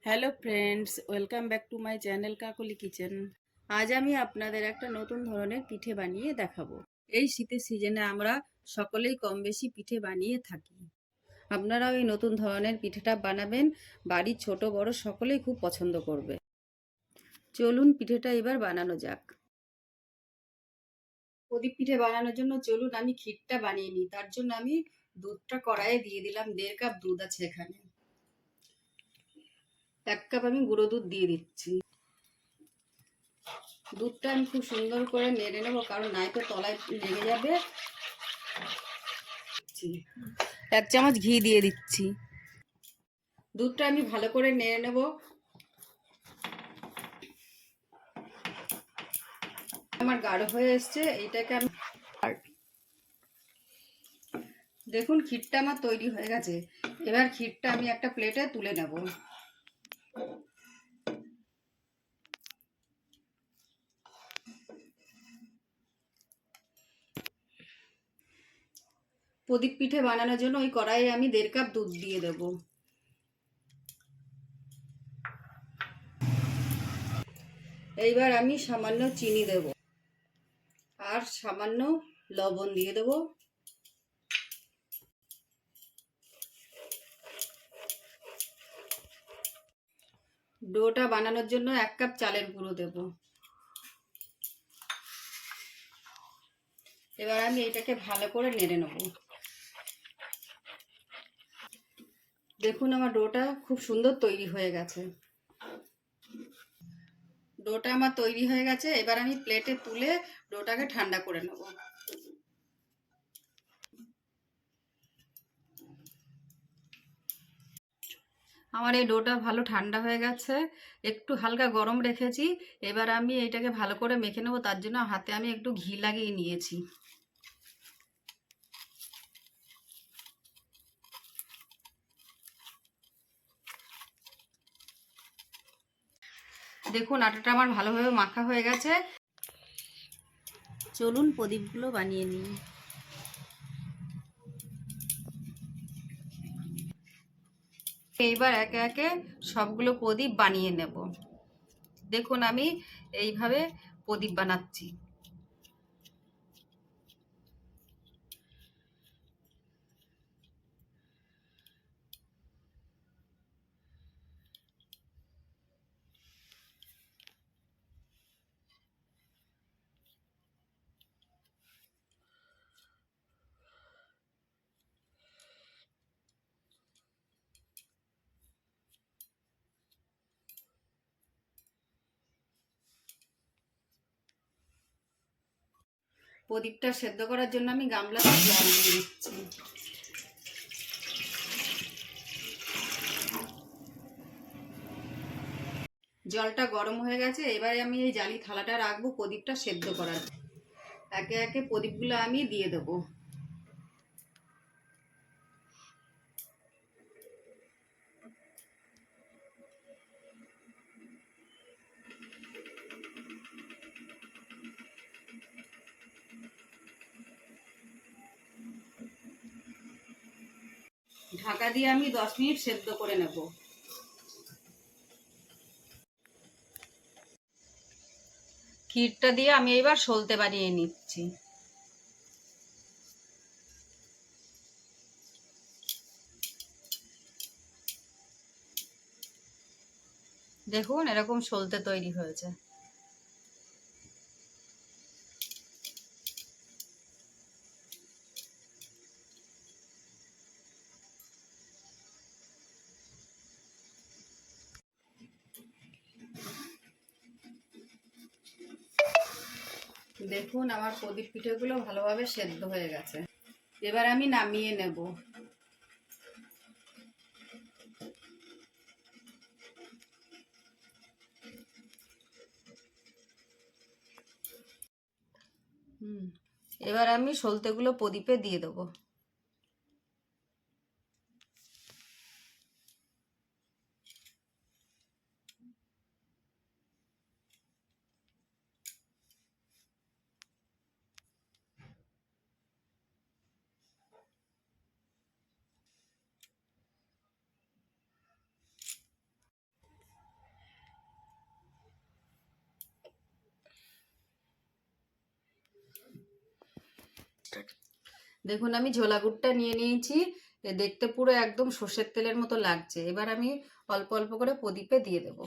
Hello friends, welcome back to my channel Kakoli kitchen. আজ আমি আপনাদের একটা নতুন ধরনের পিঠে বানিয়ে দেখাবো। এই শীতের সিজনে আমরা সকলেই কম বেশি পিঠে বানিয়ে থাকি। আপনারাও এই নতুন ধরনের পিঠেটা বানাবেন, বাড়ির ছোট বড় সকলেই খুব পছন্দ করবে। চলুন পিঠেটা এবার বানানো যাক। প্রদীপ পিঠে বানানোর জন্য চলুন আমি ক্ষীরটা বানিয়ে নিই। তার জন্য আমি দুধটা কড়াইয়ে দিয়ে দিলাম, 1.5 কাপ দুধ আছে এখানে। 1 কাপ আমি গুঁড়ো দুধ দিয়ে দিচ্ছি। দুধটা আমি খুব সুন্দর করে নেড়ে নেবো, কারণ নাইতো তলায় লেগে যাবে। 1 চামচ ঘি দিয়ে দিচ্ছি। দুধটা আমি ভালো করে নেড়ে নেব। আমার গাঢ় হয়ে এসছে, এইটাকে আমি দেখুন ক্ষীরটা আমার তৈরি হয়ে গেছে। এবার ক্ষীরটা আমি একটা প্লেটে তুলে নেব। প্রদীপ পিঠে বানানোর জন্য ওই কড়াইয়ে আমি 1.5 কাপ দুধ দিয়ে দেব। এইবার আমি সামান্য চিনি দেব আর সামান্য লবণ দিয়ে দেব। ডোটা বানানোর জন্য 1 কাপ চালের গুঁড়ো দেব। এবার আমি এটাকে ভালো করে নেড়ে নেব। দেখুন আমার ডোটা খুব সুন্দর তৈরি হয়ে গেছে। ডোটা আমার তৈরি হয়ে গেছে। এবার আমি প্লেটে তুলে ডোটাকে ঠান্ডা করে নেব। আমার এই ডোটা ভালো ঠান্ডা হয়ে গেছে, একটু হালকা গরম রেখেছি। এবার আমি এইটাকে ভালো করে মেখে নেব। তার জন্য হাতে আমি একটু ঘি লাগিয়ে নিয়েছি। দেখুন আটাটা আমার ভালোভাবে মাখা হয়ে গেছে। চলুন প্রদীপগুলো বানিয়ে নিই। এইবার একে একে সবগুলো প্রদীপ বানিয়ে নেব। দেখুন আমি এইভাবে প্রদীপ বানাচ্ছি। প্রদীপটা সেদ্ধ করার জন্য আমি গামলাতে জল দিয়ে দিচ্ছি। জলটা গরম হয়ে গেছে। এবারে আমি এই জালি থালাটা রাখবো প্রদীপটা সেদ্ধ করার। একে একে প্রদীপগুলো আমি দিয়ে দেবো। ঢাকা দিয়ে আমি 10 মিনিট সেদ্ধ করে নেব। ক্ষীরটা দিয়ে আমি এবার সলতে বানিয়ে নিচ্ছি। দেখুন এরকম সলতে তৈরি হয়েছে। দেখুন আমার প্রদীপ পিঠেগুলো ভালোভাবে সেদ্ধ হয়ে গেছে। এবার আমি নামিয়ে নেব। এবার আমি সলতেগুলো প্রদীপে দিয়ে দেবো। দেখুন আমি ঝোলা গুড়টা নিয়ে নিয়েছি। দেখতে পুরো একদম সর্ষের তেলের মতো লাগছে। এবার আমি অল্প অল্প করে প্রদীপে দিয়ে দেব।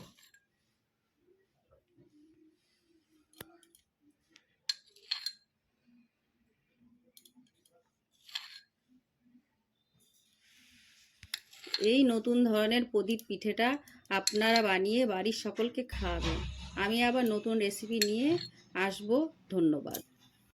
এই নতুন ধরনের প্রদীপ পিঠেটা আপনারা বানিয়ে বাড়ির সকলকে খাওয়াবেন। আমি আবার নতুন রেসিপি নিয়ে আসবো। ধন্যবাদ।